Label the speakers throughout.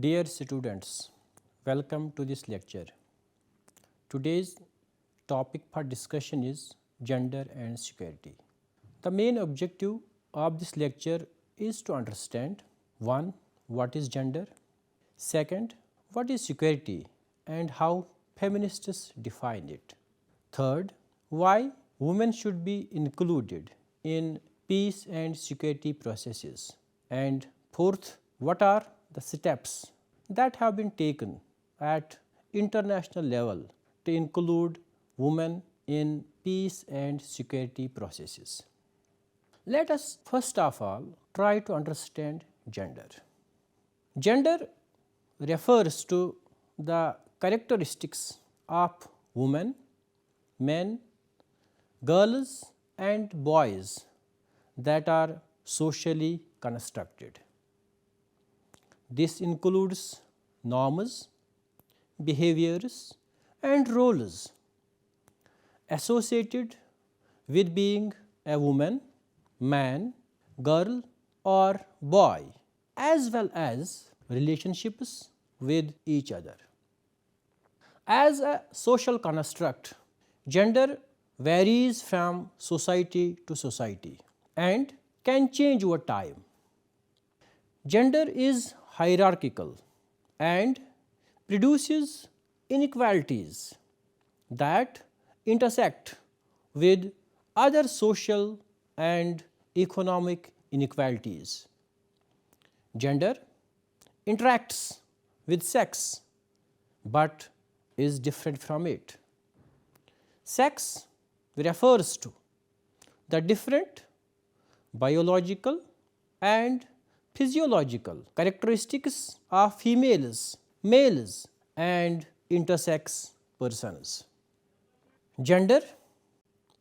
Speaker 1: Dear students, welcome to this lecture. Today's topic for discussion is gender and security. The main objective of this lecture is to understand 1. What is gender? 2. What is security and how feminists define it? 3. Why women should be included in peace and security processes? And 4. What are the steps that have been taken at international level to include women in peace and security processes? Let us first of all try to understand gender. Gender refers to the characteristics of women, men, girls and boys that are socially constructed. This includes norms, behaviors and roles associated with being a woman, man, girl or boy, as well as relationships with each other. As a social construct, gender varies from society to society and can change over time. Gender is hierarchical and produces inequalities that intersect with other social and economic inequalities. Gender interacts with sex but is different from it. Sex refers to the different biological and physiological characteristics of females, males and intersex persons. Gender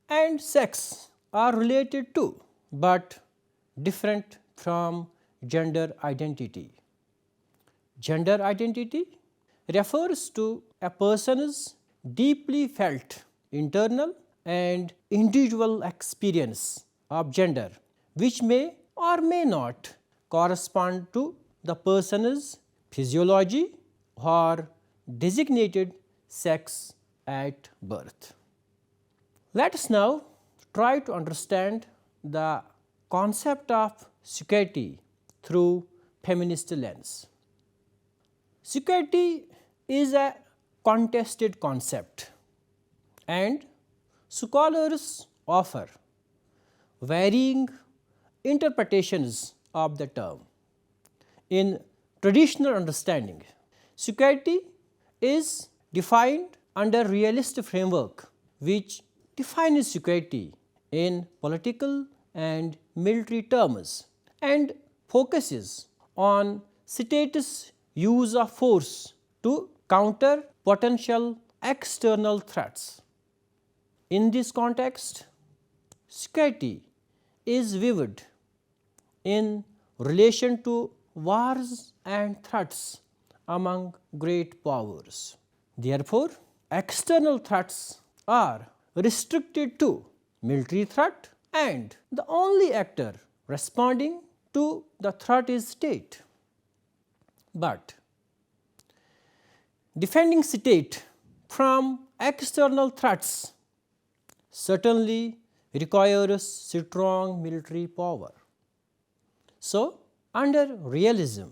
Speaker 1: and sex are related to but different from gender identity. Gender identity refers to a person's deeply felt internal and individual experience of gender, which may or may not correspond to the person's physiology or designated sex at birth. Let us now try to understand the concept of security through feminist lens. Security is a contested concept and scholars offer varying interpretations of the term. In traditional understanding, security is defined under realist framework which defines security in political and military terms and focuses on states' use of force to counter potential external threats. In this context, security is viewed in relation to wars and threats among great powers. Therefore, external threats are restricted to military threat and the only actor responding to the threat is state. But defending state from external threats certainly requires strong military power. So, under realism,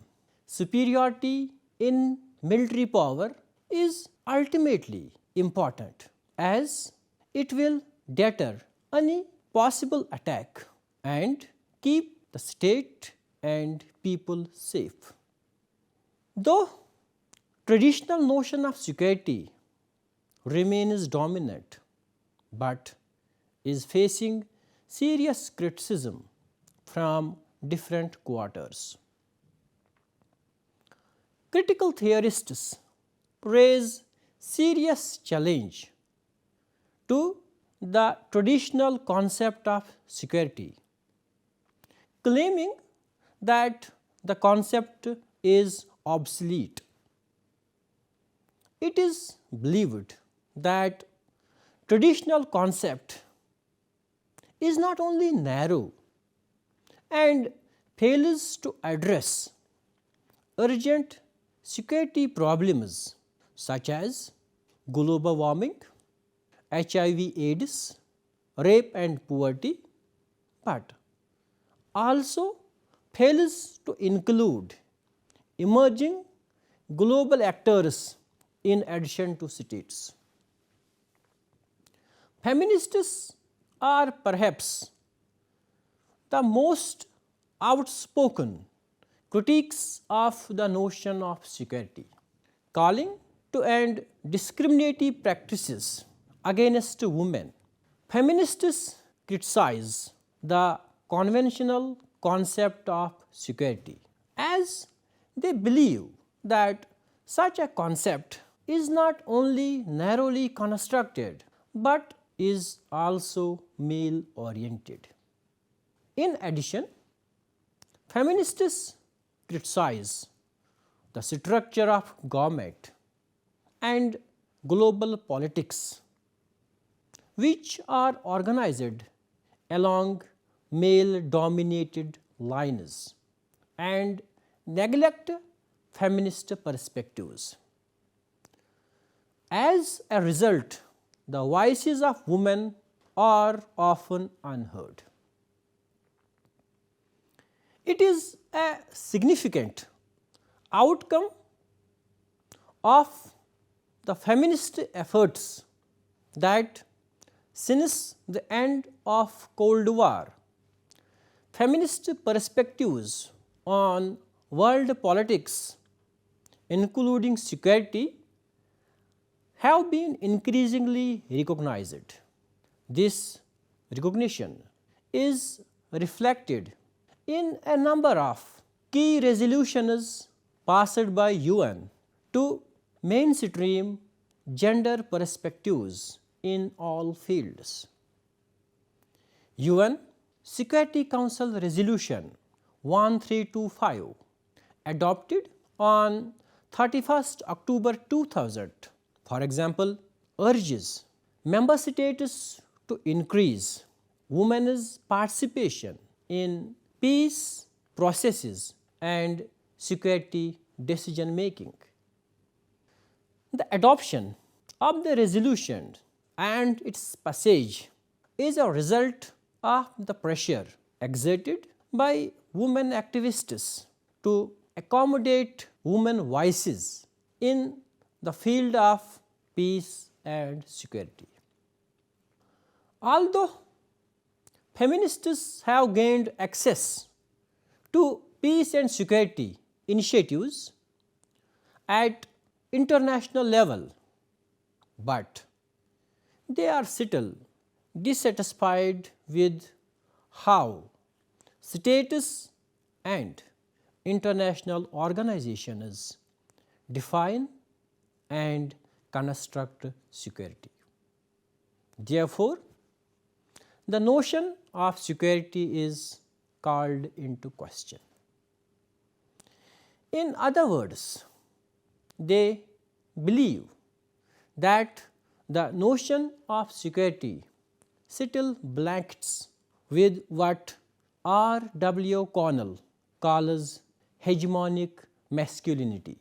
Speaker 1: superiority in military power is ultimately important as it will deter any possible attack and keep the state and people safe. Though traditional notion of security remains dominant but is facing serious criticism from different quarters. Critical theorists raise serious challenge to the traditional concept of security, claiming that the concept is obsolete. It is believed that traditional concept is not only narrow and fails to address urgent security problems such as global warming, HIV/AIDS, rape and poverty, but also fails to include emerging global actors in addition to states. Feminists are perhaps the most outspoken critics of the notion of security, calling to end discriminatory practices against women. Feminists criticize the conventional concept of security as they believe that such a concept is not only narrowly constructed but is also male oriented. In addition, feminists criticize the structure of government and global politics, which are organized along male dominated lines and neglect feminist perspectives. As a result, the voices of women are often unheard. It is a significant outcome of the feminist efforts that since the end of Cold War, feminist perspectives on world politics, including security, have been increasingly recognized. This recognition is reflected in a number of key resolutions passed by UN to mainstream gender perspectives in all fields. UN Security Council Resolution 1325 adopted on 31st October 2000, for example, urges member states to increase women's participation in peace processes and security decision making. The adoption of the resolution and its passage is a result of the pressure exerted by women activists to accommodate women voices in the field of peace and security. Although feminists have gained access to peace and security initiatives at international level, but they are still dissatisfied with how states and international organizations define and construct security. Therefore, the notion of security is called into question. In other words, they believe that the notion of security still blanks with what R. W. Connell calls hegemonic masculinity.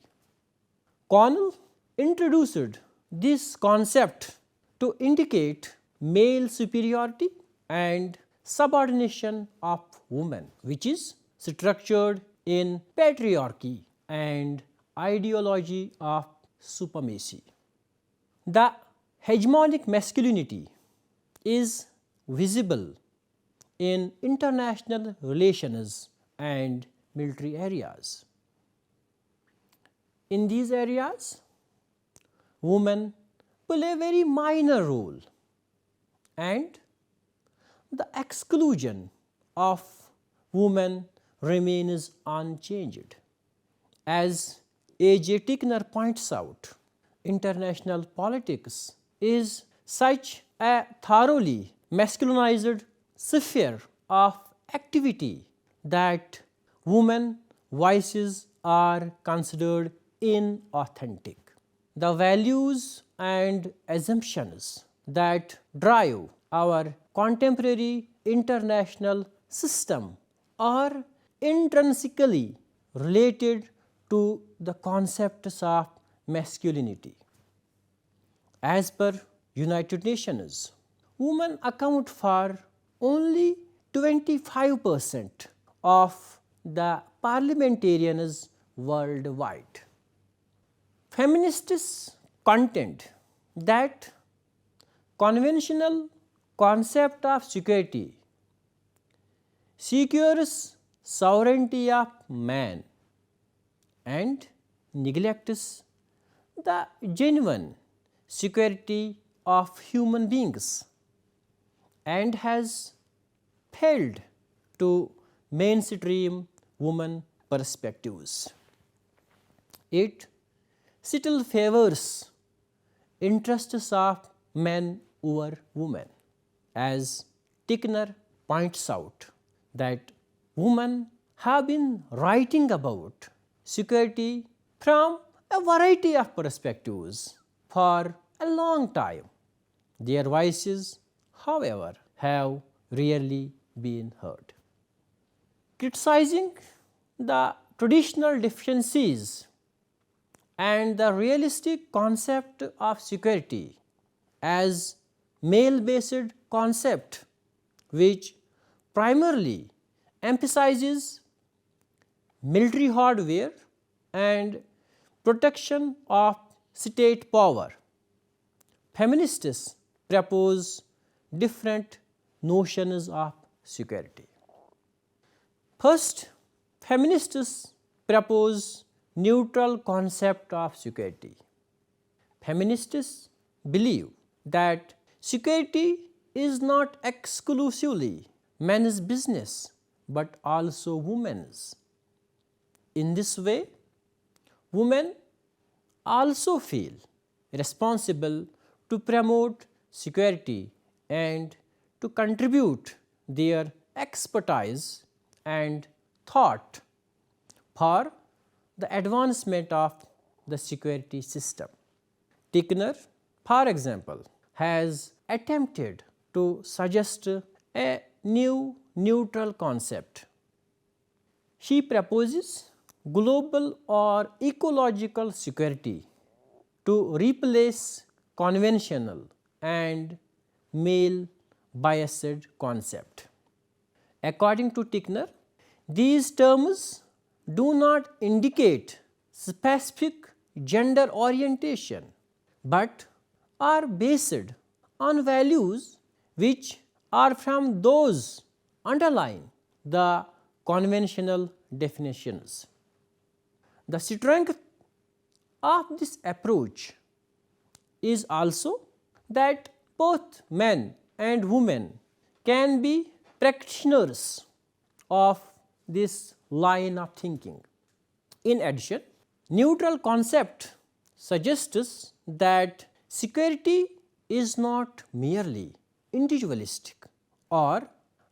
Speaker 1: Connell introduced this concept to indicate male superiority and subordination of women, which is structured in patriarchy and ideology of supremacy. The hegemonic masculinity is visible in international relations and military areas. In these areas, women play a very minor role, and the exclusion of women remains unchanged. As A.J. Tickner points out, international politics is such a thoroughly masculinized sphere of activity that women voices are considered inauthentic. The values and assumptions that drive our contemporary international system are intrinsically related to the concepts of masculinity. As per United Nations, women account for only 25% of the parliamentarians worldwide. Feminists contend that conventional concept of security secures sovereignty of man and neglects the genuine security of human beings and has failed to mainstream women perspectives. It still favors interests of men over women, as Tickner points out that women have been writing about security from a variety of perspectives for a long time. Their voices, however, have rarely been heard. Criticizing the traditional deficiencies and the realistic concept of security as male-based concept which primarily emphasizes military hardware and protection of state power. Feminists propose different notions of security. First, feminists propose neutral concept of security. Feminists believe that security is not exclusively men's business but also women's. In this way, women also feel responsible to promote security and to contribute their expertise and thought for the advancement of the security system. Tickner, for example, has attempted to suggest a new neutral concept. She proposes global or ecological security to replace conventional and male biased concept. According to Tickner, these terms do not indicate specific gender orientation but are based on values which are from those underlying the conventional definitions. The strength of this approach is also that both men and women can be practitioners of this line of thinking. In addition, neutral concept suggests that security is not merely individualistic or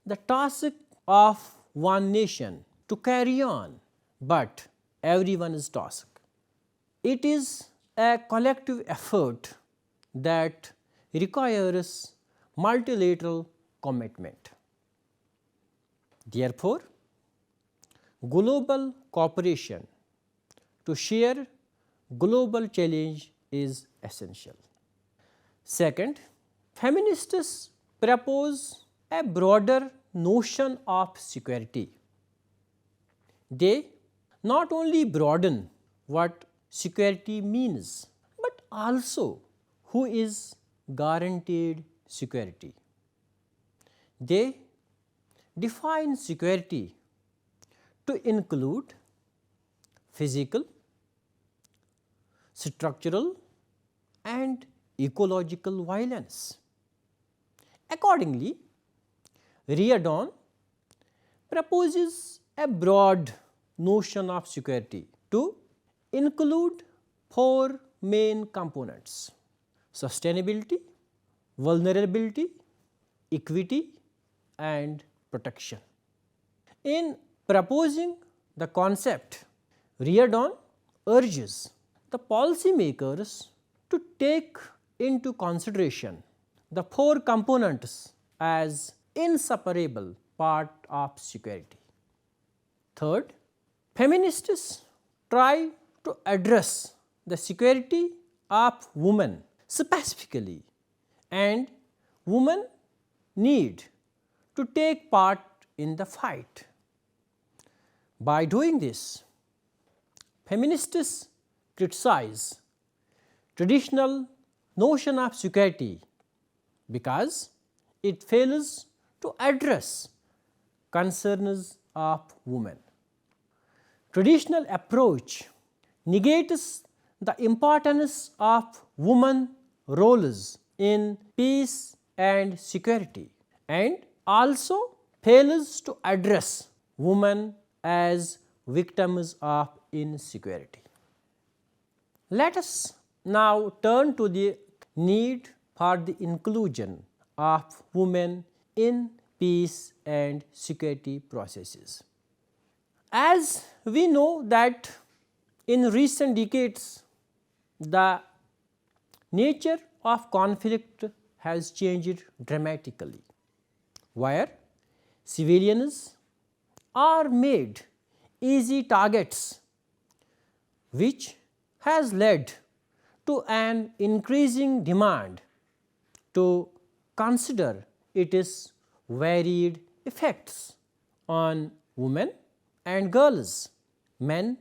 Speaker 1: the task of one nation to carry on, but everyone's task. It is a collective effort that requires multilateral commitment. Therefore, global cooperation to share global challenge is essential. Second, feminists propose a broader notion of security. They not only broaden what security means, but also who is guaranteed security. They define security to include physical, structural and ecological violence. Accordingly, Reardon proposes a broad notion of security to include four main components: sustainability, vulnerability, equity and protection. In proposing the concept, Reardon urges the policymakers to take into consideration the four components as inseparable part of security. Third, feminists try to address the security of women specifically, and women need to take part in the fight. By doing this, feminists criticize traditional notion of security because it fails to address concerns of women. Traditional approach negates the importance of women roles in peace and security, and also fails to address women as victims of insecurity. Let us now turn to the need for the inclusion of women in peace and security processes. As we know that in recent decades, the nature of conflict has changed dramatically, where civilians are made easy targets, which has led to an increasing demand to consider its varied effects on women and girls, men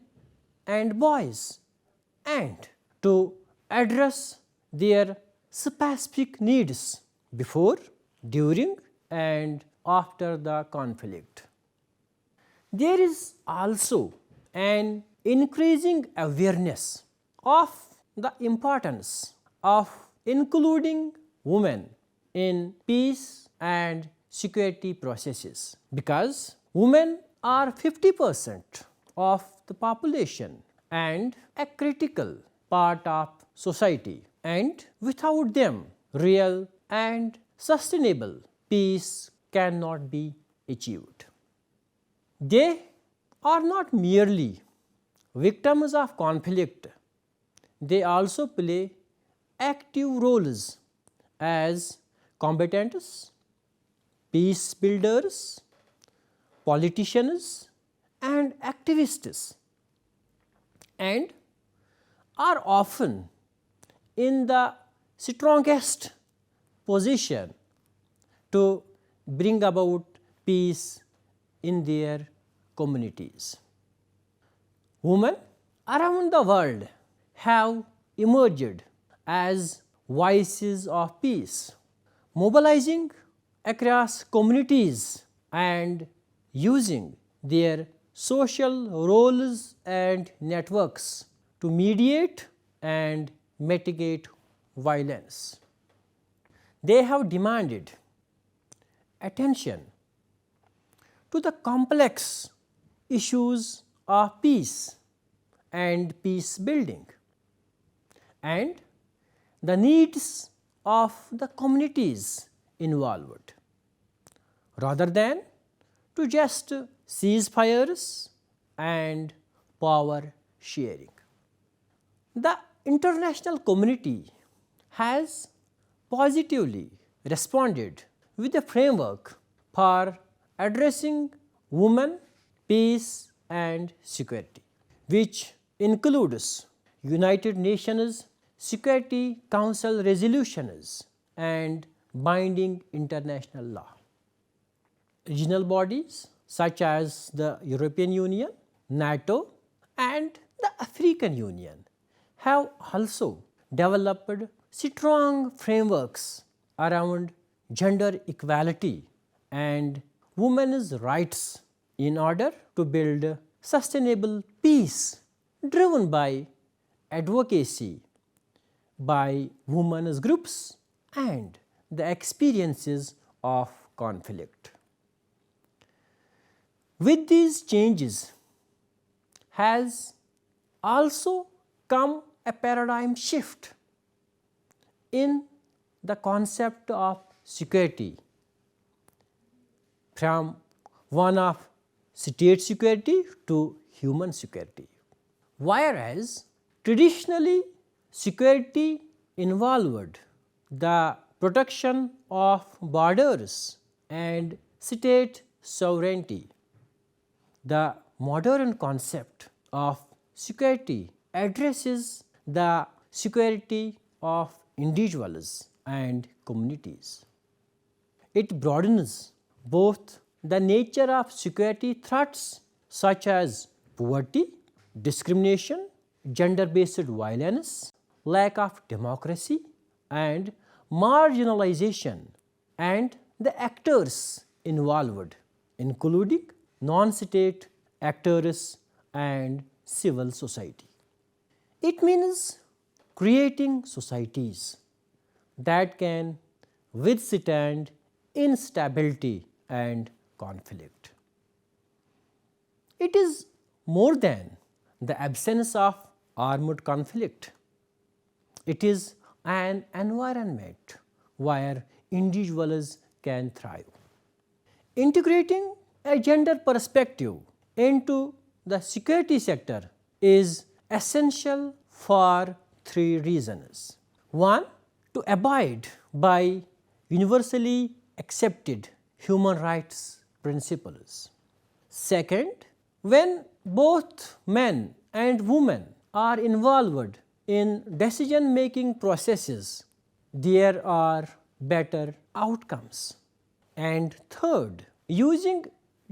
Speaker 1: and boys, and to address their specific needs before, during and after the conflict. There is also an increasing awareness of the importance of including women in peace and security processes, because women are 50% of the population and a critical part of society, and without them real and sustainable peace cannot be achieved. They are not merely victims of conflict, they also play active roles as combatants, peace builders, politicians and activists, and are often in the strongest position to bring about peace in their communities. Women around the world have emerged as voices of peace, mobilizing across communities and using their social roles and networks to mediate and mitigate violence. They have demanded attention to the complex issues of peace and peace building, and the needs of the communities involved, rather than to just ceasefires and power sharing. The international community has positively responded with a framework for addressing women, peace and security, which includes United Nations Security Council resolutions and binding international law. Regional bodies such as the European Union, NATO and the African Union have also developed strong frameworks around gender equality and women's rights in order to build sustainable peace driven by advocacy by women's groups and the experiences of conflict. With these changes has also come a paradigm shift in the concept of security from one of state security to human security. Whereas traditionally security involved the protection of borders and state sovereignty, the modern concept of security addresses the security of individuals and communities. It broadens both the nature of security threats such as poverty, discrimination, gender-based violence, lack of democracy, and marginalization, and the actors involved, including non-state actors and civil society. It means creating societies that can withstand instability and conflict. It is more than the absence of armed conflict. It is an environment where individuals can thrive. Integrating a gender perspective into the security sector is essential for three reasons. One, to abide by universally accepted human rights principles. Second, when both men and women are involved in decision-making processes, there are better outcomes. And third, using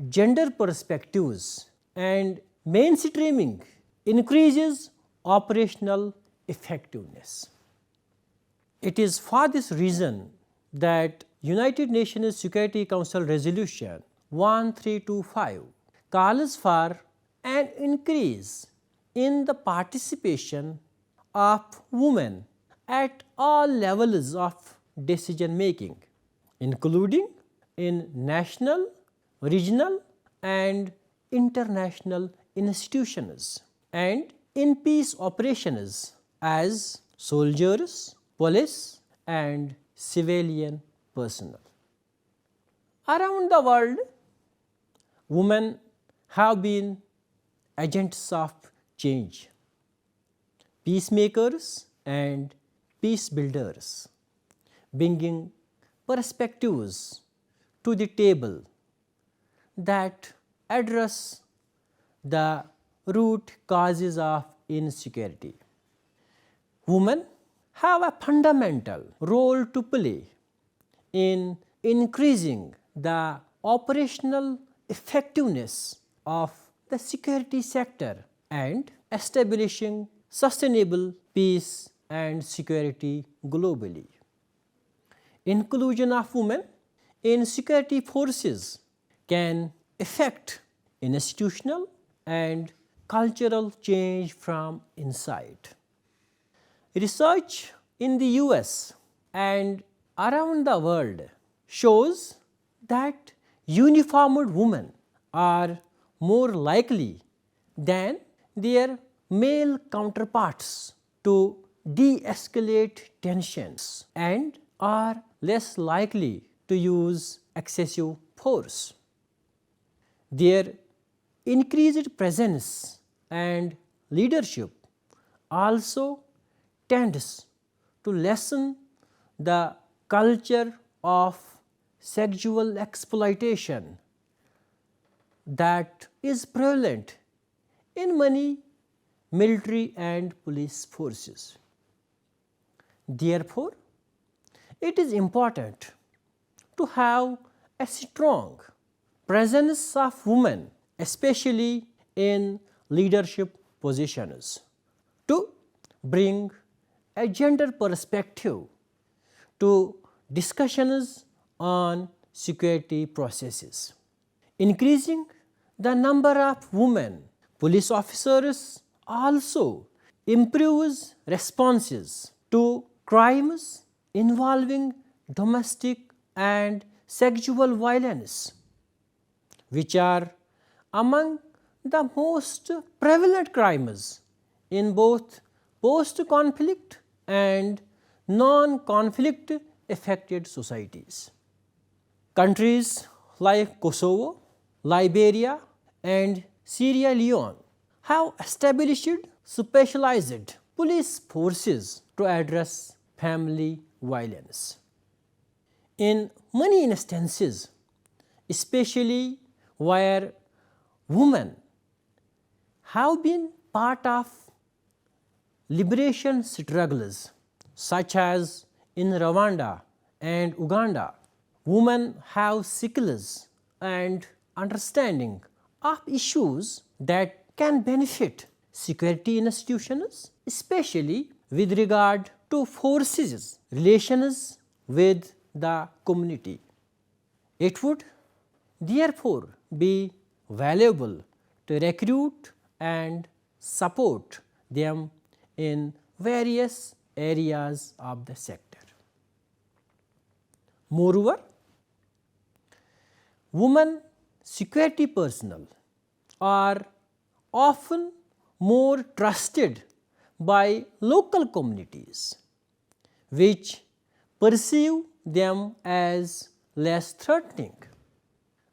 Speaker 1: gender perspectives and mainstreaming increases operational effectiveness. It is for this reason that United Nations Security Council Resolution 1325 calls for an increase in the participation of women at all levels of decision making, including in national, regional, and international institutions, and in peace operations as soldiers, police, and civilian personnel. Around the world, women have been agents of change, peacemakers and peace builders, bringing perspectives to the table that address the root causes of insecurity. Women have a fundamental role to play in increasing the operational effectiveness of the security sector and establishing sustainable peace and security globally. Inclusion of women in security forces can effect institutional and cultural change from inside. Research in the US and around the world shows that uniformed women are more likely than their male counterparts to de-escalate tensions and are less likely to use excessive force. Their increased presence and leadership also tends to lessen the culture of sexual exploitation that is prevalent in many military and police forces. Therefore, it is important to have a strong presence of women, especially in leadership positions, to bring a gender perspective to discussions on security processes. Increasing the number of women police officers also improves responses to crimes involving domestic and sexual violence, which are among the most prevalent crimes in both post-conflict and non-conflict affected societies. Countries like Kosovo, Liberia, and Sierra Leone have established specialized police forces to address family violence. In many instances, especially where women have been part of liberation struggles such as in Rwanda and Uganda. Women have skills and understanding of issues that can benefit security institutions, especially with regard to forces relations with the community. It would therefore be valuable to recruit and support them in various areas of the sector. Moreover, women security personnel are often more trusted by local communities, which perceive them as less threatening.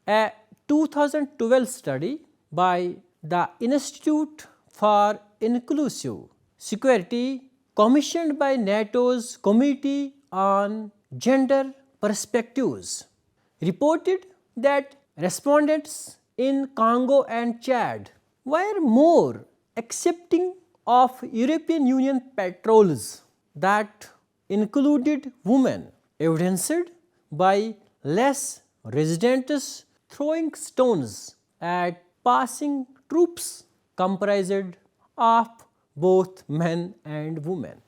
Speaker 1: A 2012 study by the Institute for Inclusive Security, commissioned by NATO's Committee on Gender Perspectives, reported that respondents in Congo and Chad were more accepting of European Union patrols that included women, evidenced by less residents throwing stones at passing troops comprised of both men and women.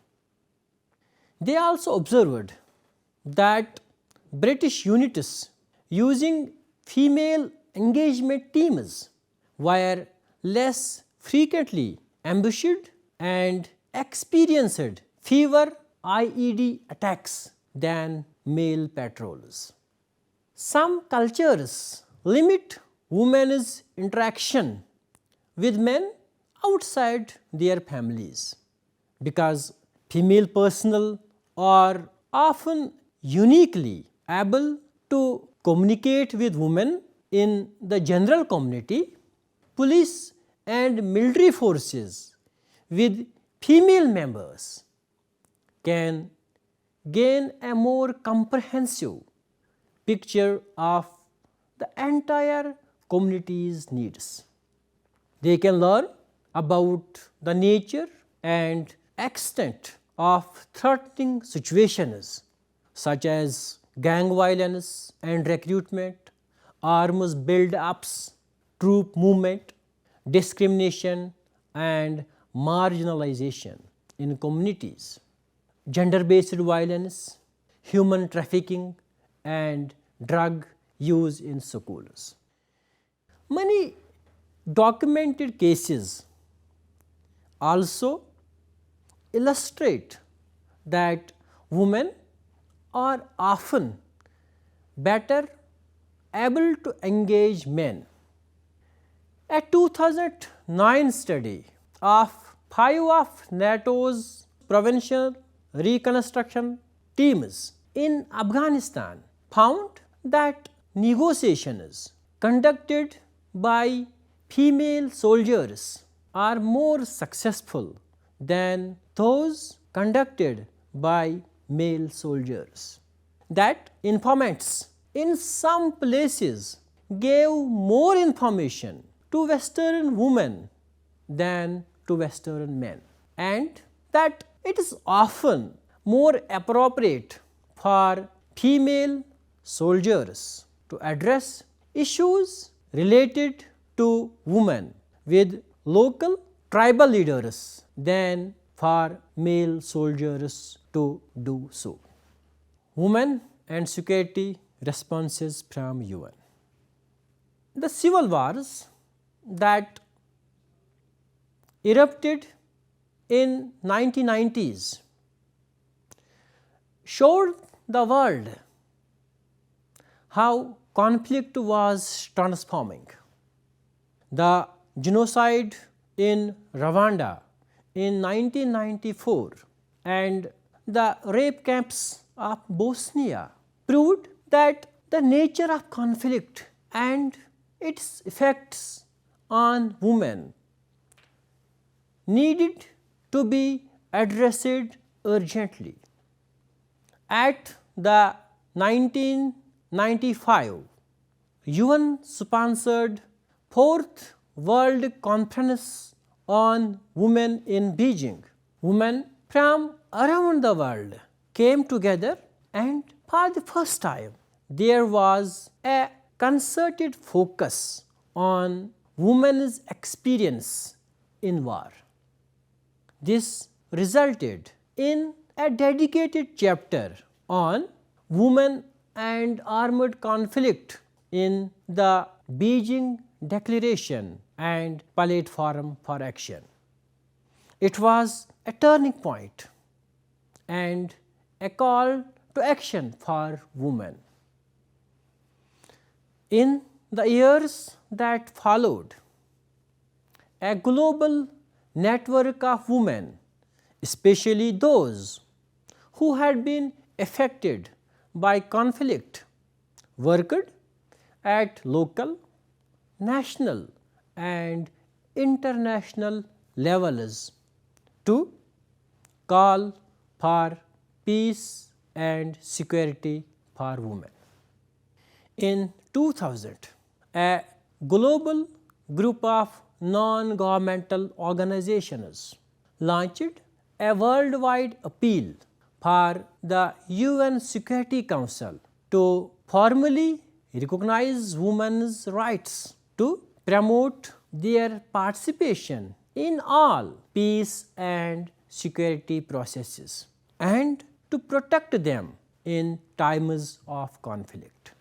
Speaker 1: They also observed that British units using female engagement teams were less frequently ambushed and experienced fewer IED attacks than male patrols. Some cultures limit women's interaction with men outside their families because female personnel are often uniquely able to communicate with women in the general community. Police and military forces with female members can gain a more comprehensive picture of the entire community's needs. They can learn about the nature and extent of threatening situations such as gang violence and recruitment, arms build-ups, troop movement, discrimination and marginalization in communities, gender-based violence, human trafficking and drug use in schools. Many documented cases also illustrate that women are often better able to engage men. A 2009 study of 5 of NATO's provincial reconstruction teams in Afghanistan found that negotiations conducted by female soldiers are more successful than those conducted by male soldiers. That informants in some places gave more information to Western women than to Western men, and that it is often more appropriate for female soldiers to address issues related to women with local tribal leaders than for male soldiers to do so. Women and security responses from UN. The civil wars that erupted in 1990s showed the world how conflict was transforming. The genocide in Rwanda in 1994 and the rape camps of Bosnia proved that the nature of conflict and its effects on women needed to be addressed urgently. At the 1995 UN-sponsored 4th World Conference on women in Beijing. Women from around the world came together, and for the first time there was a concerted focus on women's experience in war. This resulted in a dedicated chapter on women and armed conflict in the Beijing Declaration and Platform for Action. It was a turning point and a call to action for women. In the years that followed, a global network of women, especially those who had been affected by conflict, worked at local, national and international levels to call for peace and security for women. In 2000, a global group of non-governmental organizations launched a worldwide appeal for the UN Security Council to formally recognize women's rights, to promote their participation in all peace and security processes, and to protect them in times of conflict.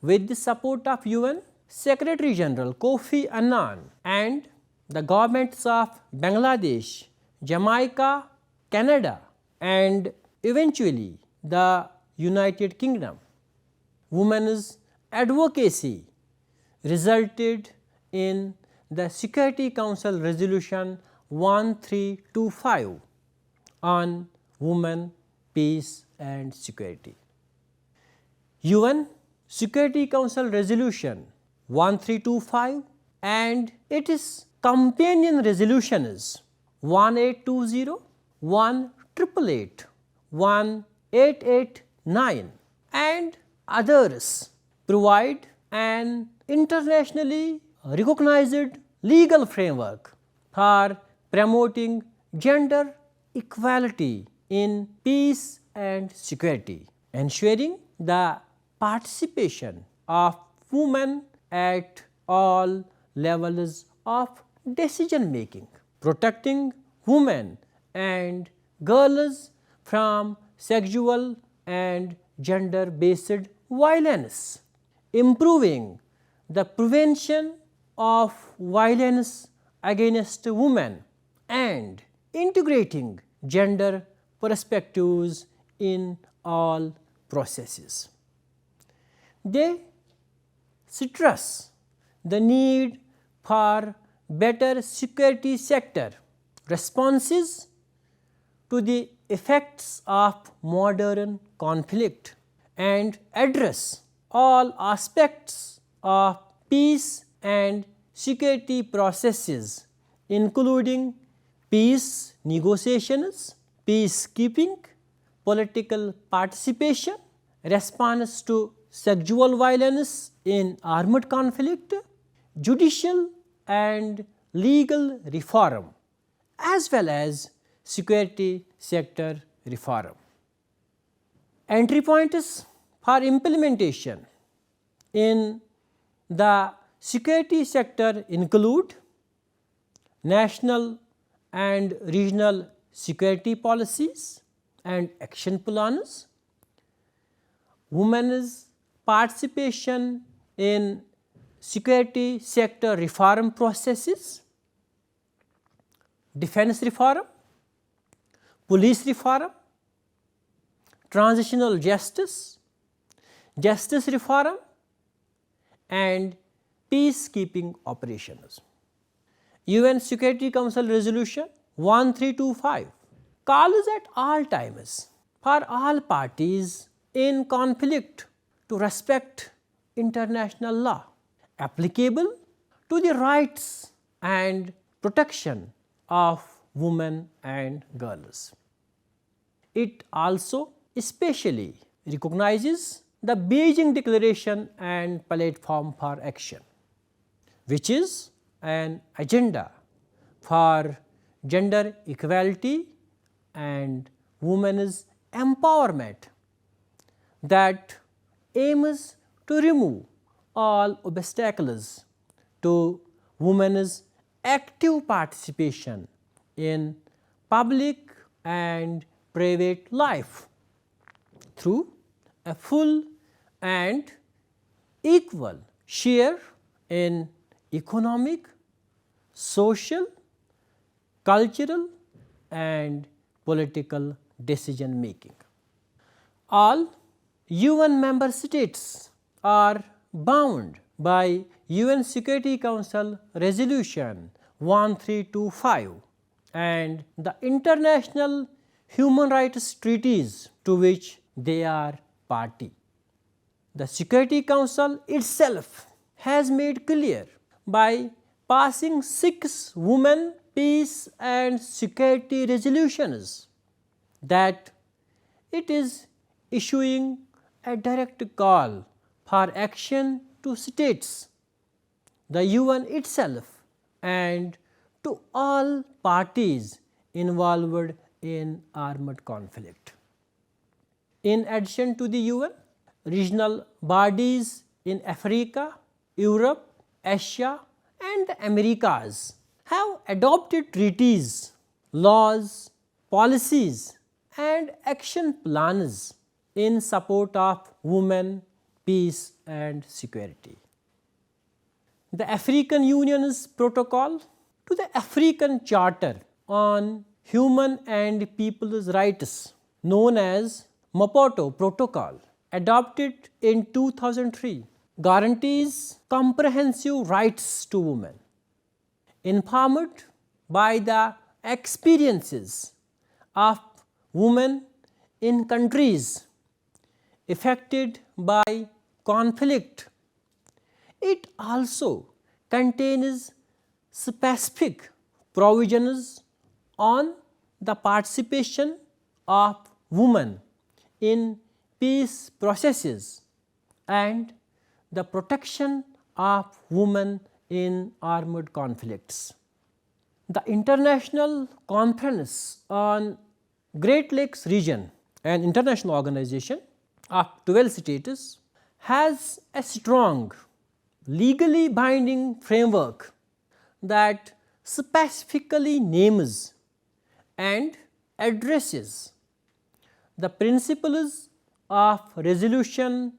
Speaker 1: With the support of UN Secretary General Kofi Annan and the governments of Bangladesh, Jamaica, Canada and eventually the United Kingdom, women's advocacy resulted in the Security Council Resolution 1325 on women, peace and security. UN Security Council Resolution 1325 and its companion resolutions 1820, 1888, 1889 and others provide an internationally recognized legal framework for promoting gender equality in peace and security, ensuring the participation of women at all levels of decision making, protecting women and girls from sexual and gender based violence, improving the prevention of violence against women and integrating gender perspectives in all processes. They stress the need for better security sector responses to the effects of modern conflict and address all aspects of peace and security processes, including peace negotiations, peacekeeping, political participation, response to sexual violence in armed conflict, judicial and legal reform, as well as security sector reform. Entry points for implementation in the security sector include national and regional security policies and action plans, women's participation in security sector reform processes, defense reform, police reform, transitional justice, justice reform and peacekeeping operations. UN Security Council Resolution 1325 calls at all times for all parties in conflict to respect international law applicable to the rights and protection of women and girls. It also especially recognizes the Beijing Declaration and Platform for Action, which is an agenda for gender equality and women's empowerment that aims to remove all obstacles to women's active participation in public and private life through a full and equal share in economic, social, cultural and political decision making. All UN member states are bound by UN Security Council Resolution 1325 and the international human rights treaties to which they are party. The Security Council itself has made clear by passing 6 Women, Peace and Security resolutions that it is issuing a direct call for action to states, the UN itself and to all parties involved in armed conflict. In addition to the UN, regional bodies in Africa, Europe, Asia and the Americas have adopted treaties, laws, policies and action plans in support of women, peace and security. The African Union's protocol to the African Charter on Human and People's Rights, known as Maputo Protocol, adopted in 2003, guarantees comprehensive rights to women. Informed by the experiences of women in countries affected by conflict, it also contains specific provisions on the participation of women in peace processes and the protection of women in armed conflicts. The International Conference on Great Lakes Region, an international organization of 12 states, has a strong legally binding framework that specifically names and addresses the principles of Resolution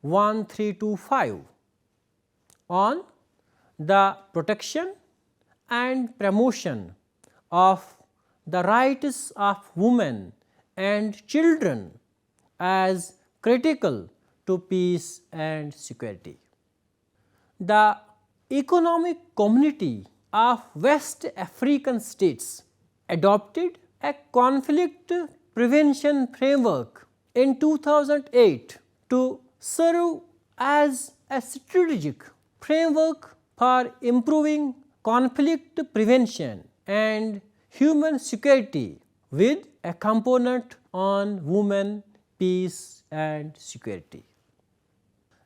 Speaker 1: 1325 on the protection and promotion of the rights of women and children as critical to peace and security. The Economic Community of West African States adopted a conflict prevention framework in 2008 to serve as a strategic framework for improving conflict prevention and human security with a component on women, peace and security.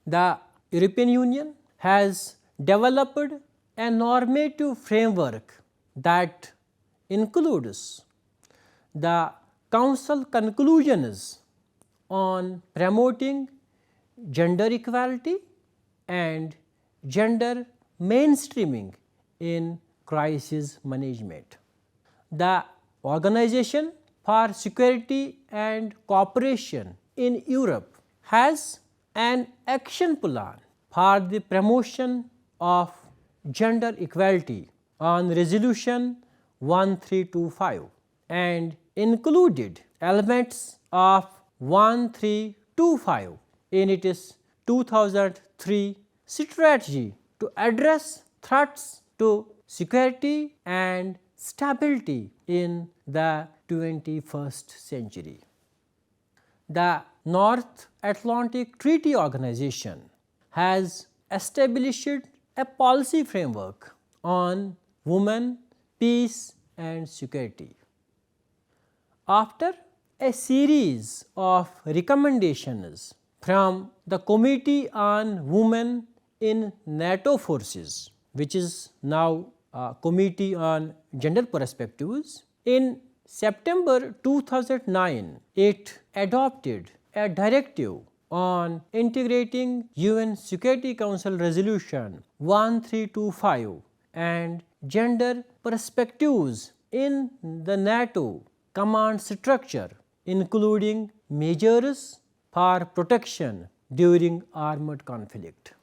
Speaker 1: The European Union has developed a normative framework that includes the Council conclusions on promoting gender equality and gender mainstreaming in crisis management. The Organization for Security and Cooperation in Europe has an action plan for the promotion of gender equality on Resolution 1325 and included elements of 1325 in its 2003 strategy to address threats to security and stability in the 21st century. The North Atlantic Treaty Organization has established a policy framework on women, peace and security. After a series of recommendations from the Committee on Women in NATO Forces, which is now Committee on Gender Perspectives. In September 2009, it adopted a directive on integrating UN Security Council Resolution 1325 and gender perspectives in the NATO command structure, including measures for protection during armed conflict.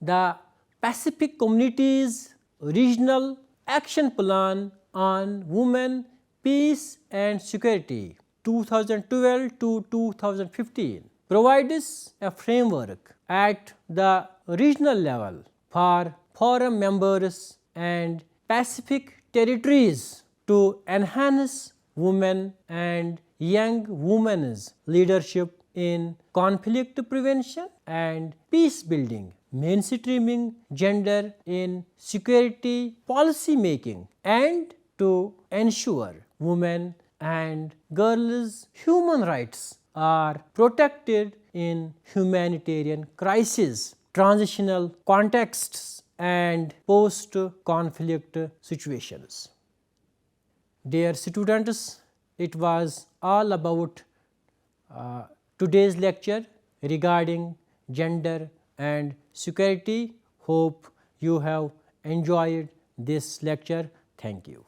Speaker 1: The Pacific Community's Regional Action Plan on Women, Peace and Security 2012 to 2015 provides a framework at the regional level for forum members and Pacific territories to enhance women and young women's leadership in conflict prevention and peace building, mainstreaming gender in security policy making, and to ensure women and girls' human rights are protected in humanitarian crises, transitional contexts and post-conflict situations. Dear students, it was all about today's lecture regarding gender and security. Hope you have enjoyed this lecture. Thank you.